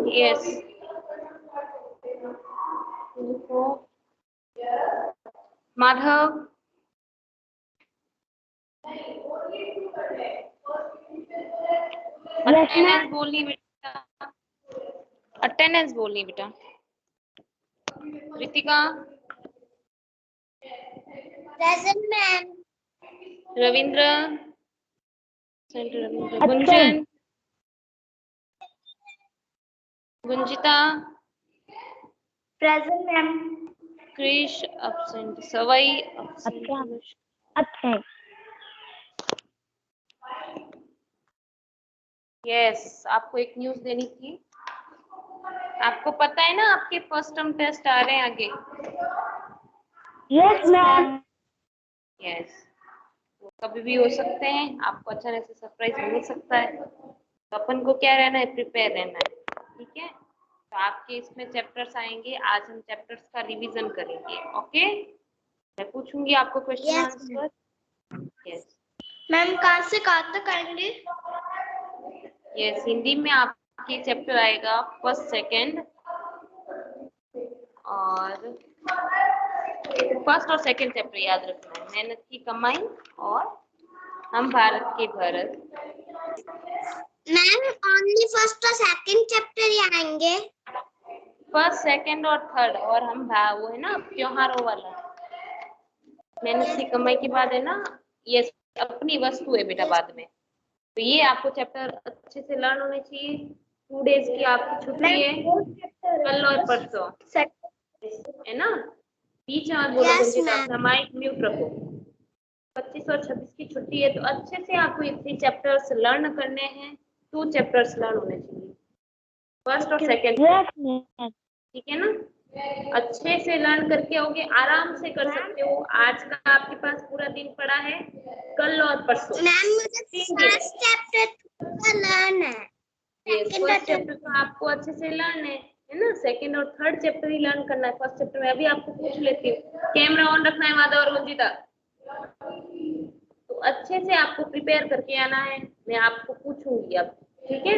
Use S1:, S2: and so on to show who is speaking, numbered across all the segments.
S1: Yes Madhav attendance बोलनी बेटा, attendance बोलनी बेटा। Ritika
S2: present ma'am.
S1: Ravindra Gunjan Gunjita
S2: present ma'am.
S1: Krish absent, Sawai absent. Yes आपको एक न्यूज़ देनी थी। आपको पता है ना आपके फर्स्ट टर्म टेस्ट आ रहे हैं आगे।
S2: Yes ma'am.
S1: यस वो कभी भी हो सकते हैं, आपको अचानक से सरप्राइज मिल सकता है, तो अपन को क्या रहना है, प्रिपेयर रहना है। ठीक है, तो आपके इसमें चैप्टर्स आएंगे, आज हम चैप्टर्स का रिवीजन करेंगे। ओके, मैं पूछूंगी आपको क्वेश्चन आंसर। यस
S2: मैम कहाँ से कहाँ तक आएंगे?
S1: यस हिंदी में आपके चैप्टर आएगा फर्स्ट सेकंड, और फर्स्ट और सेकंड चैप्टर याद रखना है, मेहनत की कमाई और हम भारत के भरत।
S2: मैम ओनली फर्स्ट और सेकंड चैप्टर ही आएंगे?
S1: फर्स्ट सेकंड और थर्ड, और हम वो है ना त्योहारों वाला, मेहनत की कमाई के बाद है ना, ये अपनी वस्तु है बेटा बाद में। तो ये आपको चैप्टर अच्छे से लर्न होने चाहिए। 2 डेज की आपकी छुट्टी है, कल और परसों, है ना। बीच में बोलो गुंजित, अपना माइक म्यूट रखो। 25 और 26 की छुट्टी है, तो अच्छे से आपको ये 3 चैप्टर्स लर्न करने हैं। 2 चैप्टर्स लर्न होने चाहिए, फर्स्ट और सेकंड। ठीक है ना, अच्छे से लर्न करके आओगे, आराम से कर सकते हो। आज का आपके पास पूरा दिन पड़ा है, कल और परसों।
S2: मैम मुझे फर्स्ट चैप्टर लर्न है,
S1: फर्स्ट चैप्टर तो आपको अच्छे से लर्न है ना। सेकंड और थर्ड चैप्टर ही लर्न करना है। फर्स्ट चैप्टर में अभी आपको पूछ लेती हूँ, कैमरा ऑन रखना है माधव और गुंजिता। तो अच्छे से आपको प्रिपेयर करके आना है, मैं आपको पूछूंगी अब। ठीक है,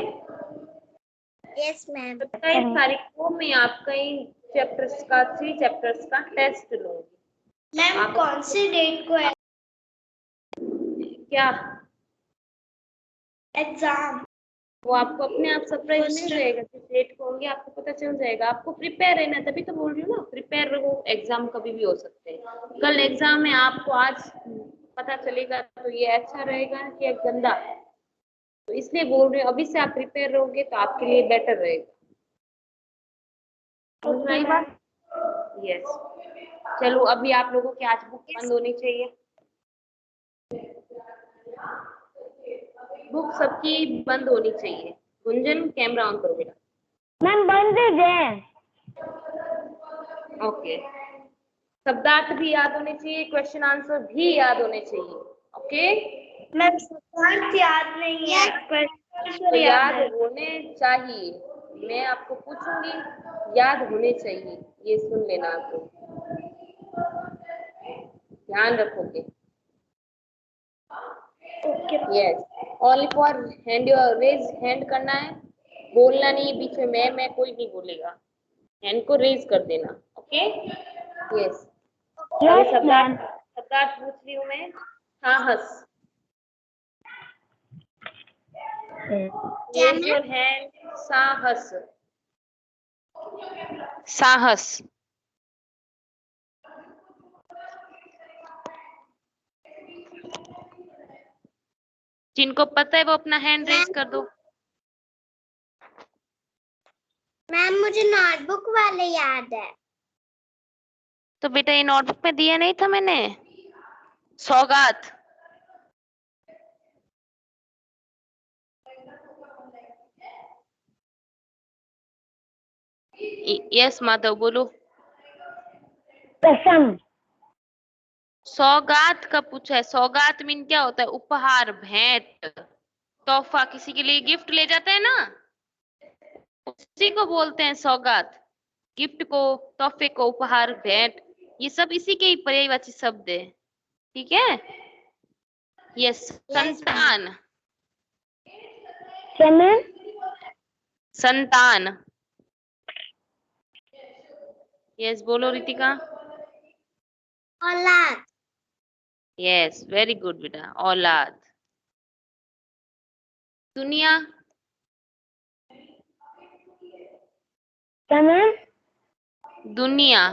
S2: यस मैम।
S1: 27 तारीख को मैं आपका इन चैप्टर्स का 3 चैप्टर्स का टेस्ट लूंगी।
S2: मैम कौन सी डेट को है
S1: क्या
S2: एग्जाम?
S1: वो आपको अपने आप सरप्राइज मिल जाएगा, किस डेट को होंगे आपको पता चल जाएगा। आपको प्रिपेयर रहना, तभी तो बोल रही हूँ ना, प्रिपेयर रहो, एग्जाम कभी भी हो सकते हैं। कल एग्जाम है, आपको आज पता चलेगा तो ये अच्छा रहेगा कि गंदा, तो इसलिए बोल रही हूँ अभी से आप प्रिपेयर रहोगे तो आपके लिए बेटर रहेगा। समझ में आई बात? यस चलो, अभी आप लोगों की आज बुक बंद होनी चाहिए, बुक सबकी बंद होनी चाहिए। गुंजन कैमरा ऑन करो बेटा।
S2: मैम बंद है।
S1: ओके, शब्दार्थ भी याद होने चाहिए, क्वेश्चन आंसर भी याद होने चाहिए। ओके
S2: मैम शब्दार्थ याद नहीं है, क्वेश्चन
S1: तो याद
S2: है।
S1: होने चाहिए, मैं आपको पूछूंगी, याद होने चाहिए, ये सुन लेना, आपको ध्यान रखोगे।
S2: Okay
S1: yes, only for hand, your raise hand करना है, बोलना नहीं बीच में, मैं कोई नहीं बोलेगा, हैंड को रेज कर देना। ओके यस, शब्दार्थ पूछ रही हूँ मैं। साहस, रेज योर हैंड। साहस, साहस, जिनको पता है वो अपना हैंड रेज कर दो।
S2: मैम मुझे नोटबुक वाले याद है।
S1: तो बेटा ये नोटबुक में दिया नहीं था मैंने, सौगात। यस माधव बोलो।
S2: कसम।
S1: सौगात का पूछा है, सौगात मीन क्या होता है, उपहार, भेंट, तोहफा, किसी के लिए गिफ्ट ले जाते हैं ना, उसी को बोलते हैं सौगात। गिफ्ट को, तोहफे को, उपहार, भेंट, ये सब इसी के ही पर्यायवाची शब्द है। ठीक है, यस संतान,
S2: क्या मैम?
S1: संतान, यस बोलो रितिका।
S2: औलाद।
S1: यस वेरी गुड बेटा, औलाद। दुनिया।
S2: क्या मैम?
S1: दुनिया।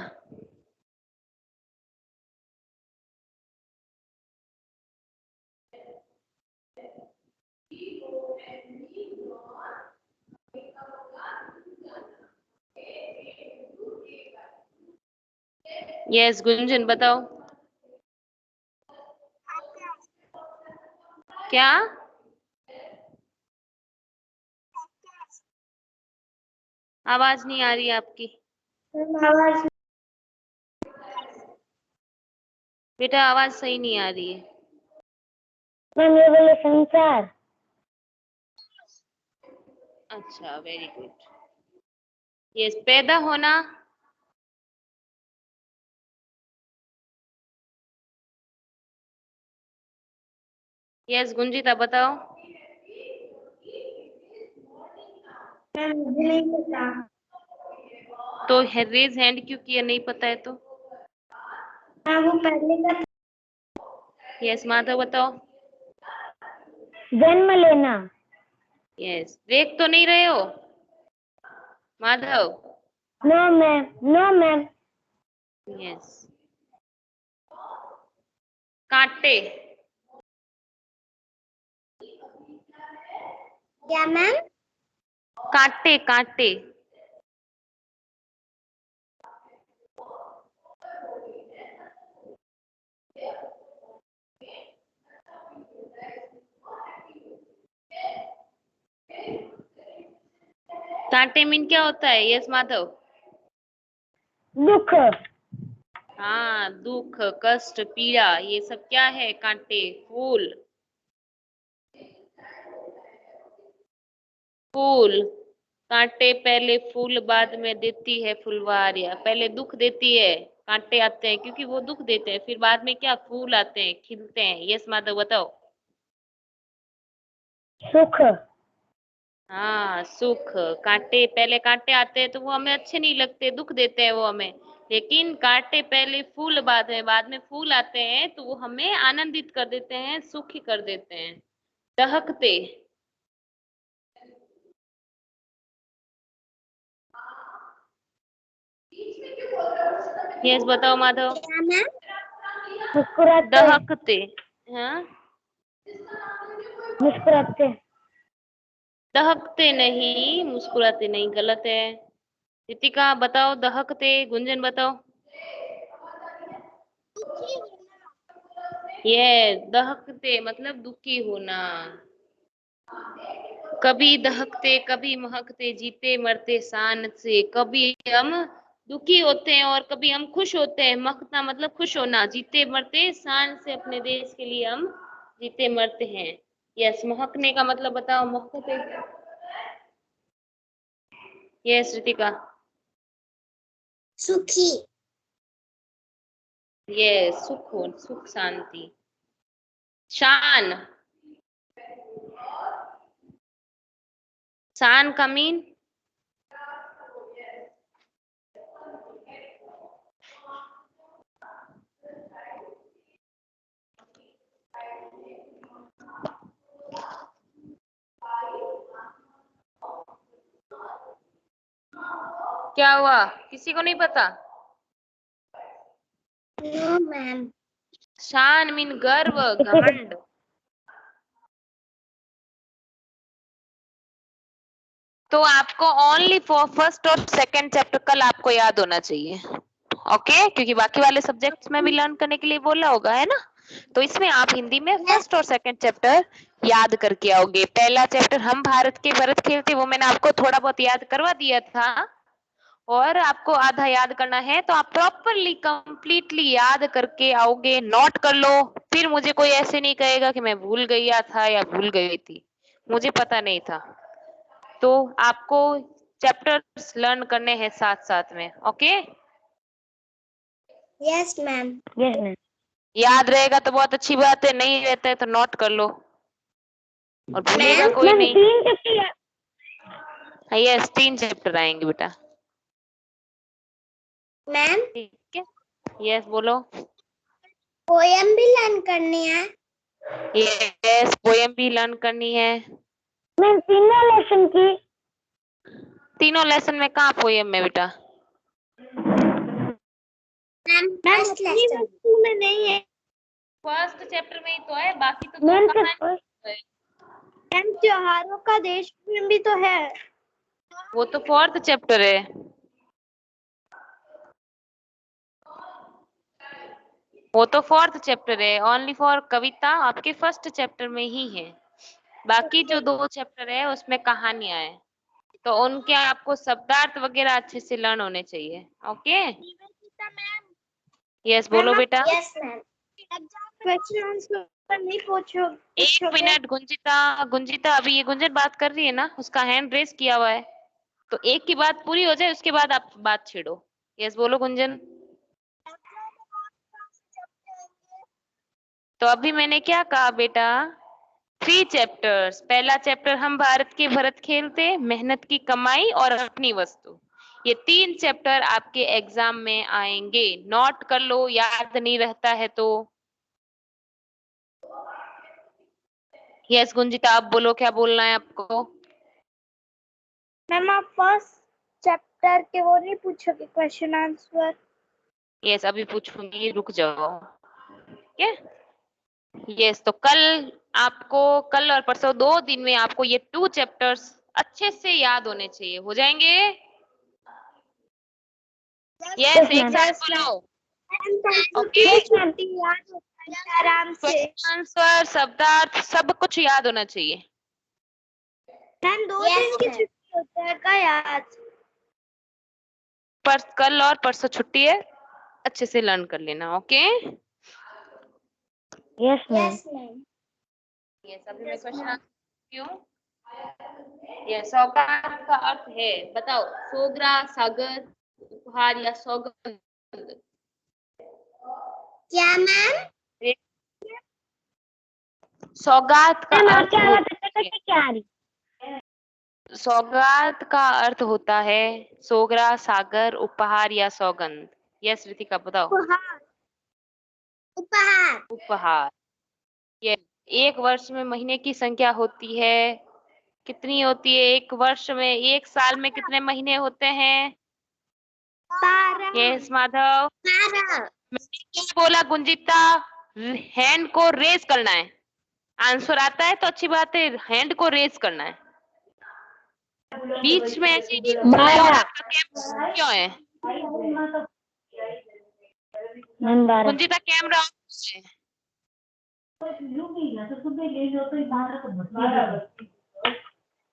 S1: यस गुंजन बताओ। क्या? आवाज नहीं आ रही है आपकी
S2: आवाज।
S1: बेटा, आवाज सही नहीं आ रही है।
S2: मैम ये बोले संसार।
S1: अच्छा वेरी गुड। यस पैदा होना। यस गुंजिता बताओ।
S2: मैम मुझे नहीं पता।
S1: तो रेज हैंड क्यों किया, नहीं पता है तो?
S2: मैम वो पहले का था।
S1: यस माधव बताओ।
S2: जन्म लेना।
S1: यस देख तो नहीं रहे हो Madhav?
S2: No ma'am, no ma'am.
S1: Yes. कांटे।
S2: क्या मैम?
S1: कांटे कांटे। कांटे मीन क्या होता है? यस माधव।
S2: दुख।
S1: हाँ दुख, कष्ट, पीड़ा, ये सब क्या है? कांटे। फूल। फूल। कांटे पहले फूल बाद में देती है फुलवारियां। पहले दुख देती है, कांटे आते हैं क्योंकि वो दुख देते हैं, फिर बाद में क्या फूल आते हैं, खिलते हैं। यस माधव बताओ।
S2: सुख।
S1: हाँ सुख। कांटे पहले कांटे आते हैं तो वो हमें अच्छे नहीं लगते, दुख देते हैं वो हमें। लेकिन कांटे पहले फूल बाद में फूल आते हैं तो वो हमें आनंदित कर देते हैं, सुखी कर देते हैं। दहकते। यस बताओ माधव।
S2: क्या मैम? मुस्कुराते।
S1: दहकते। हाँ
S2: मुस्कुराते।
S1: दहकते नहीं, मुस्कुराते नहीं, गलत है। रितिका बताओ दहकते। गुंजन बताओ। ये दहकते मतलब दुखी होना। कभी दहकते कभी महकते, जीते मरते शान से। कभी हम दुखी होते हैं और कभी हम खुश होते हैं। महकना मतलब खुश होना, जीते मरते शान से अपने देश के लिए हम जीते मरते हैं। यस महकने का मतलब बताओ, महकते। यस रितिका।
S2: सुखी।
S1: ये सुख हो, सुख शांति। शान। शान का मीन। क्या हुआ, किसी को नहीं पता?
S2: No ma'am.
S1: शान मीन गर्व, घमंड। तो आपको ओनली फॉर फर्स्ट और सेकंड चैप्टर कल आपको याद होना चाहिए, ओके? क्योंकि बाकी वाले सब्जेक्ट्स में भी लर्न करने के लिए बोला होगा, है ना? तो इसमें आप हिंदी में फर्स्ट और सेकंड चैप्टर याद करके आओगे। पहला चैप्टर हम भारत के भरत खेल थे, वो मैंने आपको थोड़ा बहुत याद करवा दिया था, और आपको आधा याद करना है। तो आप प्रॉपरली कंप्लीटली याद करके आओगे, नोट कर लो। फिर मुझे कोई ऐसे नहीं कहेगा कि मैं भूल गया था या भूल गई थी, मुझे पता नहीं था। तो आपको चैप्टर्स लर्न करने हैं साथ साथ में, okay?
S2: Yes ma'am. Yes ma'am.
S1: याद रहेगा तो बहुत अच्छी बात है, नहीं रहता है तो नोट कर लो, और भूलेगा
S2: मैम
S1: कोई
S2: मैम
S1: नहीं।
S2: 3 चैप्टर।
S1: यस 3 चैप्टर आएंगे बेटा।
S2: मैम
S1: ठीक है, यस बोलो।
S2: पोयम भी लर्न करनी है।
S1: यस, पोएम भी लर्न करनी है।
S2: मैम तीनों लेसन की।
S1: तीनों लेसन में कहाँ पोएम है बेटा?
S2: मैम फर्स्ट लेसन में नहीं है।
S1: फर्स्ट चैप्टर में ही तो है, बाकी तो दो
S2: मैम
S1: कहानी है।
S2: मैम त्योहारों का देश में भी तो है।
S1: वो तो फोर्थ चैप्टर है। वो तो फोर्थ चैप्टर है, ओनली फॉर कविता आपके फर्स्ट चैप्टर में ही है। बाकी जो दो चैप्टर है उसमें कहानियां है, तो उनके आपको शब्दार्थ वगैरह अच्छे से लर्न होने चाहिए। ओके, यस बोलो बेटा।
S2: Yes ma'am. क्वेश्चन आंसर नहीं पूछो।
S1: एक मिनट गुंजिता, गुंजिता अभी ये गुंजन बात कर रही है ना, उसका हैंड रेस किया हुआ है, तो एक की बात पूरी हो जाए उसके बाद आप बात छेड़ो। यस बोलो गुंजन। तो अभी मैंने क्या कहा बेटा? 3 चैप्टर्स। पहला चैप्टर हम भारत के भरत खेलते, मेहनत की कमाई और अपनी वस्तु। ये 3 चैप्टर आपके एग्जाम में आएंगे, नोट कर लो, याद नहीं रहता है तो। यस गुंजिता आप बोलो, क्या बोलना है आपको?
S2: मैम आप फर्स्ट चैप्टर के वो नहीं पूछोगे क्वेश्चन आंसर?
S1: यस अभी पूछूंगी, रुक जाओ। ठीक है, यस तो कल और परसों 2 दिन में आपको ये 2 चैप्टर्स अच्छे से याद होने चाहिए। हो जाएंगे? यस एक साथ बोलो। ओके,
S2: छुट्टी याद होता है आराम से।
S1: क्वेश्चन आंसर, शब्दार्थ सब कुछ याद होना चाहिए।
S2: मैम 2 दिन की छुट्टी होता है क्या याद?
S1: पर कल और परसों छुट्टी है, अच्छे से लर्न कर लेना। Okay,
S2: yes ma'am.
S1: यस अभी मैं क्वेश्चन आंसर क्यों? ये सौगात का अर्थ है, बताओ। सोगरा, सागर, उपहार या सौगंध।
S2: क्या मैम?
S1: सौगात का अर्थ
S2: क्या आ रही?
S1: सौगात का अर्थ होता है सोगरा, सागर, उपहार या सौगंध। यस रितिका बताओ।
S2: उपहार। उपहार।
S1: उपहार। ये एक वर्ष में महीने की संख्या होती है, कितनी होती है एक वर्ष में? एक साल में कितने महीने होते हैं?
S2: 12।
S1: यस माधव।
S2: 12।
S1: मैंने क्या बोला गुंजिता? हैंड को रेस करना है। आंसर आता है तो अच्छी बात है, हैंड को रेस करना है। बीच में ऐसे नहीं बोलना है। और आपका कैमरा क्यों है गुंजिता? कैमरा ऑफ है।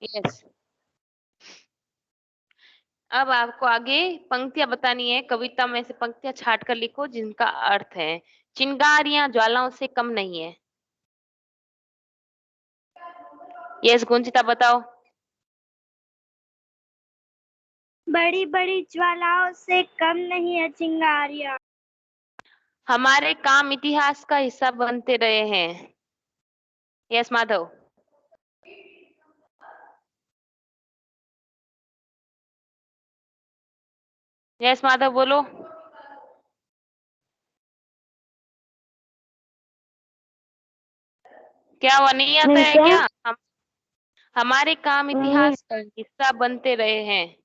S1: यस अब आपको आगे पंक्तियां बतानी है, कविता में से पंक्तियां छाट कर लिखो जिनका अर्थ है चिंगारियां ज्वालाओं से कम नहीं है। यस गुंजिता बताओ।
S2: बड़ी बड़ी ज्वालाओं से कम नहीं है चिंगारियां।
S1: हमारे काम इतिहास का हिस्सा बनते रहे हैं। यस माधव। यस माधव बोलो। क्या वो नहीं आता है क्या? हमारे काम इतिहास का हिस्सा बनते रहे हैं।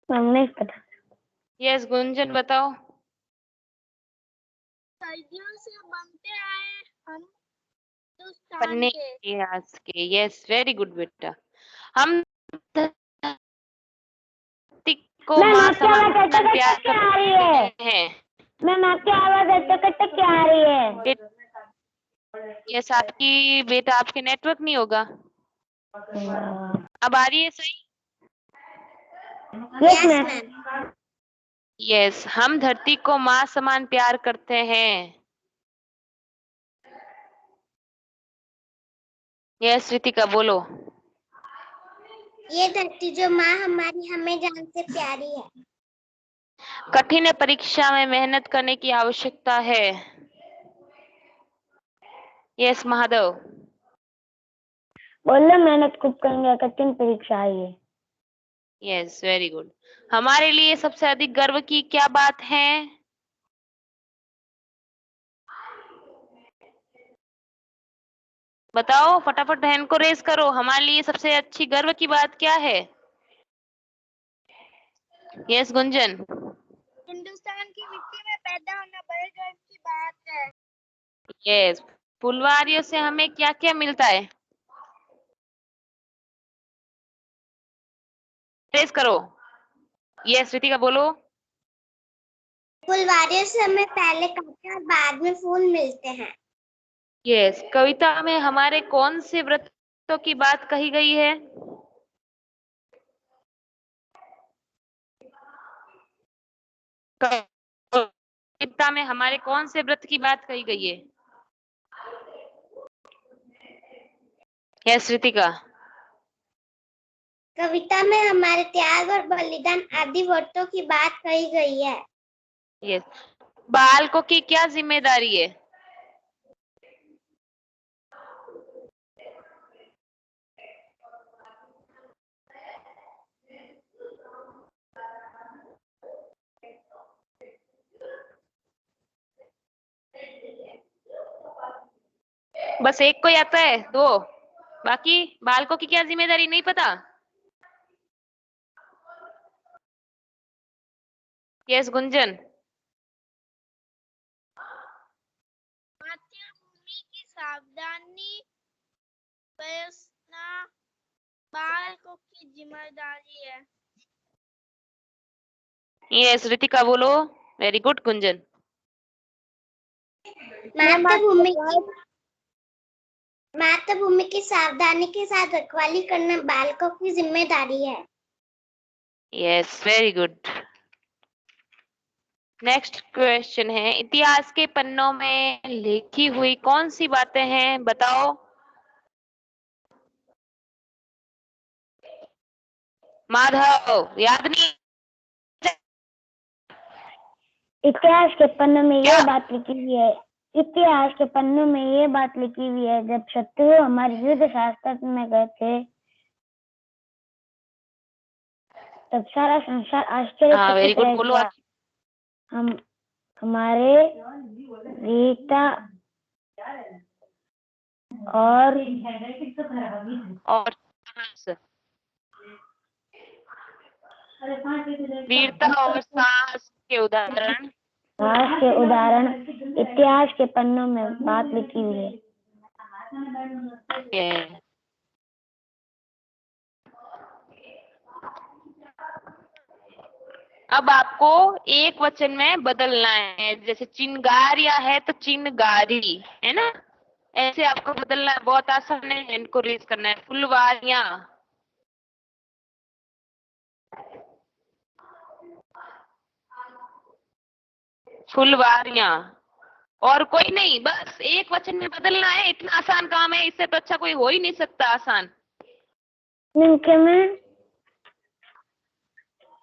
S2: नहीं पता।
S1: यस गुंजन बताओ।
S2: सदियों से बनते आए हम हिंदुस्तान
S1: पन्ने
S2: के।
S1: इतिहास के। यस वेरी गुड बेटा। हम धरती को माँ समान प्यार करते हैं।
S2: मैम आपकी आवाज अटक के आ रही है।
S1: यस आपकी बेटा, आपके नेटवर्क नहीं होगा। अब आ रही है सही?
S2: Yes ma'am.
S1: यस हम धरती को माँ समान प्यार करते हैं। यस रितिका बोलो।
S2: ये धरती जो माँ हमारी हमें जान से प्यारी है।
S1: कठिन परीक्षा में मेहनत करने की आवश्यकता है। यस महादेव।
S2: बोलो मेहनत खूब करेंगे, कठिन परीक्षा आई है।
S1: Yes, very good. हमारे लिए सबसे अधिक गर्व की क्या बात है? बताओ फटाफट, हैंड को रेस करो। हमारे लिए सबसे अच्छी गर्व की बात क्या है? यस गुंजन।
S2: हिंदुस्तान की मिट्टी में पैदा होना बड़े गर्व की बात है।
S1: यस। फुलवारियों से हमें क्या क्या मिलता है? रेस करो। यस रितिका बोलो।
S2: फुलवारियों से हमें पहले कांटे और बाद में फूल मिलते हैं।
S1: यस। कविता में हमारे कौन से व्रतों की बात कही गई है? कविता में हमारे कौन से व्रत की बात कही गई है? यस रितिका।
S2: कविता में हमारे त्याग और बलिदान आदि व्रतों की बात कही गई है।
S1: यस। बालकों की क्या जिम्मेदारी है? बस एक को आता है, दो बाकी बालकों की क्या जिम्मेदारी नहीं पता? यस गुंजन।
S2: मातृभूमि की सावधानी बरसना बालकों की जिम्मेदारी है।
S1: यस रितिका बोलो। Very good Gunjan.
S2: मातृभूमि की सावधानी के साथ रखवाली करना बालकों की जिम्मेदारी है।
S1: Yes very good. Next question है, इतिहास के पन्नों में लिखी हुई कौन सी बातें हैं बताओ? माधव याद नहीं?
S2: इतिहास के पन्नों में
S1: क्या?
S2: ये बात लिखी हुई है। इतिहास के पन्नों में ये बात लिखी हुई है, जब शत्रु हमारे युद्ध शास्त्र में गए थे तब सारा संसार
S1: हाँ
S2: आश्चर्यचकित
S1: वेरी गुड
S2: रह
S1: बोलो
S2: गया।
S1: आप।
S2: हम हमारे रीता और
S1: और वीरता और साहस के उदाहरण।
S2: साहस के उदाहरण इतिहास के पन्नों में बात लिखी हुई है।
S1: ये अब आपको एक वचन में बदलना है, जैसे चिनगारिया है तो चिनगारी है ना, ऐसे आपको बदलना है। बहुत आसान है, हैंड को रेज करना है। फुलवारियां, फुलवारियां। और कोई नहीं, बस एक वचन में बदलना है। इतना आसान काम है, इससे तो अच्छा कोई हो ही नहीं सकता आसान।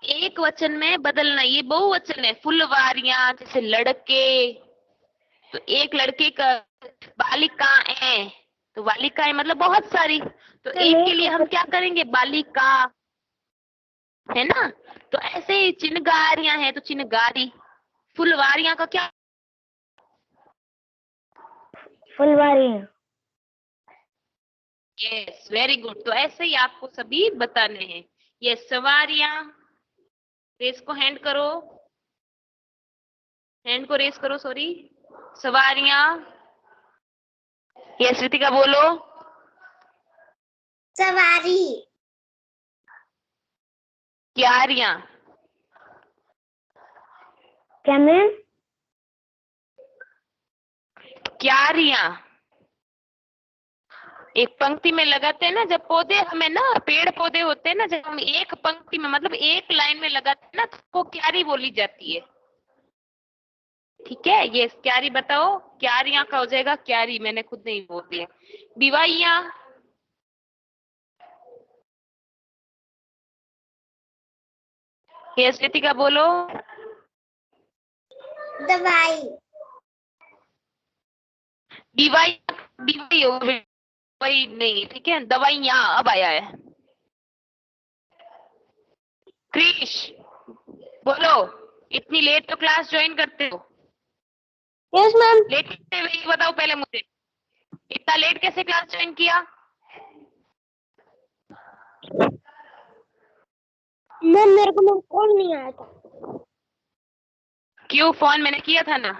S1: एक वचन में बदलना, ये बहुवचन है। फुलवारियां जैसे लड़के, तो एक लड़के का बालिकाएं, तो बालिकाएं मतलब बहुत सारी, तो एक के लिए हम क्या करेंगे? बालिका, है ना। तो ऐसे ही चिनगारियां हैं तो चिनगारी। फुलवारियां का क्या?
S2: फुलवारियां।
S1: Yes very good. तो ऐसे ही आपको सभी बताने हैं। ये सवारियां, रेस को हैंड करो, हैंड को रेस करो, सॉरी। सवारियां। यस रितिका बोलो।
S2: सवारी।
S1: क्यारियां।
S2: क्या मैम?
S1: क्यारियां एक पंक्ति में लगाते हैं ना, जब पौधे हमें ना, पेड़ पौधे होते हैं ना, जब हम एक पंक्ति में मतलब एक लाइन में लगाते हैं ना, तो वो क्यारी बोली जाती है। ठीक है, ये क्यारी बताओ। क्यारियां का हो जाएगा क्यारी, मैंने खुद नहीं बोल दिया। दिवाइयां। ये रितिका बोलो।
S2: दवाई।
S1: दिवाई, दिवाई हो गई। वही नहीं, ठीक है, दवाइयाँ अब आया है। क्रिश बोलो, इतनी लेट तो क्लास ज्वाइन करते हो?
S2: Yes ma'am.
S1: लेट कैसे हुई बताओ पहले मुझे, इतना लेट कैसे क्लास ज्वाइन किया?
S2: मैम मेरे को कॉल नहीं आया था।
S1: क्यों, फोन मैंने किया था ना।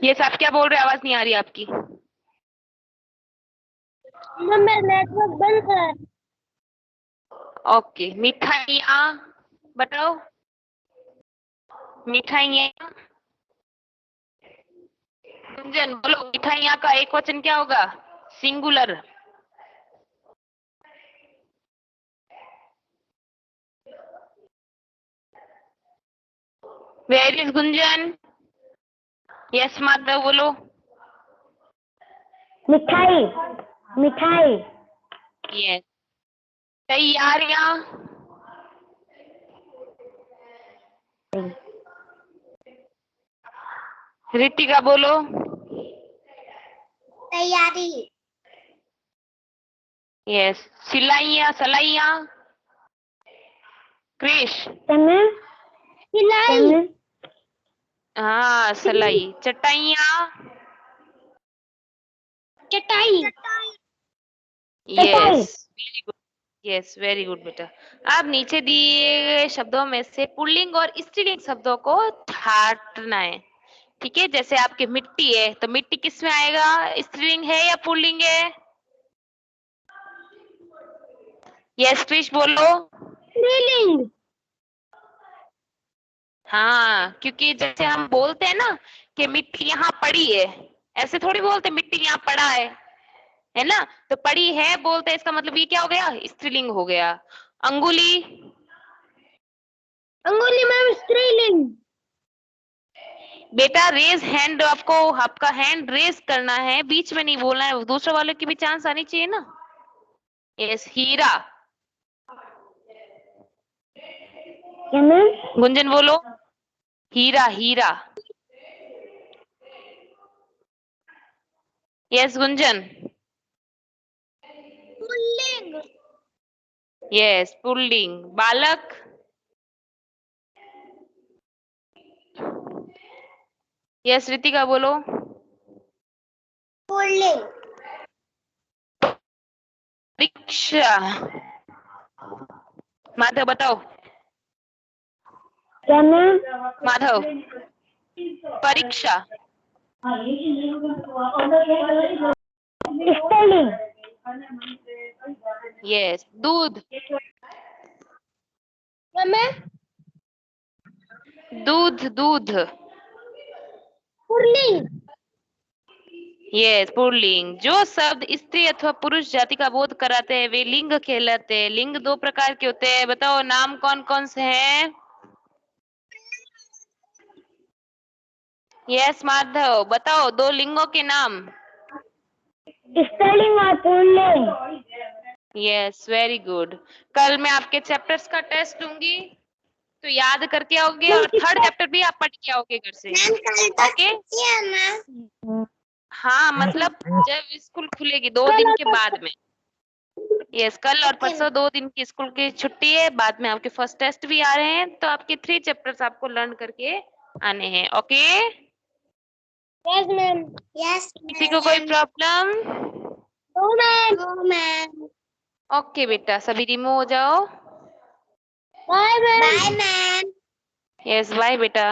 S1: ये सब क्या बोल रहे, आवाज नहीं आ रही आपकी।
S2: मैम मैं नेटवर्क बंद कर।
S1: ओके, मिठाइयाँ बताओ, मिठाइयाँ। गुंजन बोलो, मिठाइयाँ का एक वचन क्या होगा? Singular. Where is Gunjan? Yes Madhav बोलो।
S2: मिठाई, मिठाई।
S1: यस। तैयारियां। रितिका बोलो।
S2: तैयारी।
S1: यस। सिलाइयां, सलाइयां। क्रिश।
S2: मैम सिलाई।
S1: हाँ सलाई। चटाइयां।
S2: चटाई।
S1: Yes very good, yes very good बेटा। अब नीचे दिए गए शब्दों में से पुल्लिंग और स्त्रीलिंग शब्दों को छांटना है, ठीक है। जैसे आपकी मिट्टी है, तो मिट्टी किस में आएगा? स्त्रीलिंग है या पुल्लिंग है? यस क्रिश बोलो।
S2: स्त्रीलिंग।
S1: हाँ, क्योंकि जैसे हम बोलते हैं ना कि मिट्टी यहाँ पड़ी है, ऐसे थोड़ी बोलते मिट्टी यहाँ पड़ा है ना। तो पड़ी है बोलते हैं, इसका मतलब ये क्या हो गया? स्त्रीलिंग हो गया। अंगुली।
S2: अंगुली मैम स्त्रीलिंग।
S1: बेटा रेज हैंड, आपको आपका हैंड रेज करना है, बीच में नहीं बोलना है, दूसरे वाले की भी चांस आनी चाहिए ना। यस हीरा।
S2: क्या मैम?
S1: गुंजन बोलो। हीरा, हीरा। यस गुंजन।
S2: पुल्लिंग।
S1: यस पुल्लिंग। बालक। यस रितिका बोलो।
S2: पुल्लिंग।
S1: परीक्षा। माधव बताओ।
S2: क्या मैम?
S1: माधव। परीक्षा।
S2: स्पेलिंग।
S1: यस। दूध।
S2: क्या मैम?
S1: दूध, दूध।
S2: पुल्लिंग।
S1: यस पुल्लिंग। जो शब्द स्त्री अथवा पुरुष जाति का बोध कराते हैं वे लिंग कहलाते हैं। लिंग दो प्रकार के होते हैं, बताओ नाम कौन कौन से हैं? यस माधव बताओ दो लिंगों के नाम।
S2: स्पेलिंग और पुल्लिंग।
S1: Yes very good. कल मैं आपके चैप्टर्स का टेस्ट लूंगी, तो याद करके आओगे, और थर्ड चैप्टर भी आप पढ़ के आओगे घर से। ओके। हाँ मतलब जब स्कूल खुलेगी 2 दिन के बाद में। यस कल और परसों 2 दिन की स्कूल की छुट्टी है, बाद में आपके फर्स्ट टेस्ट भी आ रहे हैं, तो आपके 3 चैप्टर्स आपको लर्न करके आने हैं। ओके।
S2: Yes ma'am. यस
S1: किसी को कोई problem?
S2: No ma'am. No ma'am.
S1: Okay बेटा, सभी रिमूव हो जाओ।
S2: Bye ma'am. Bye ma'am.
S1: Yes bye बेटा।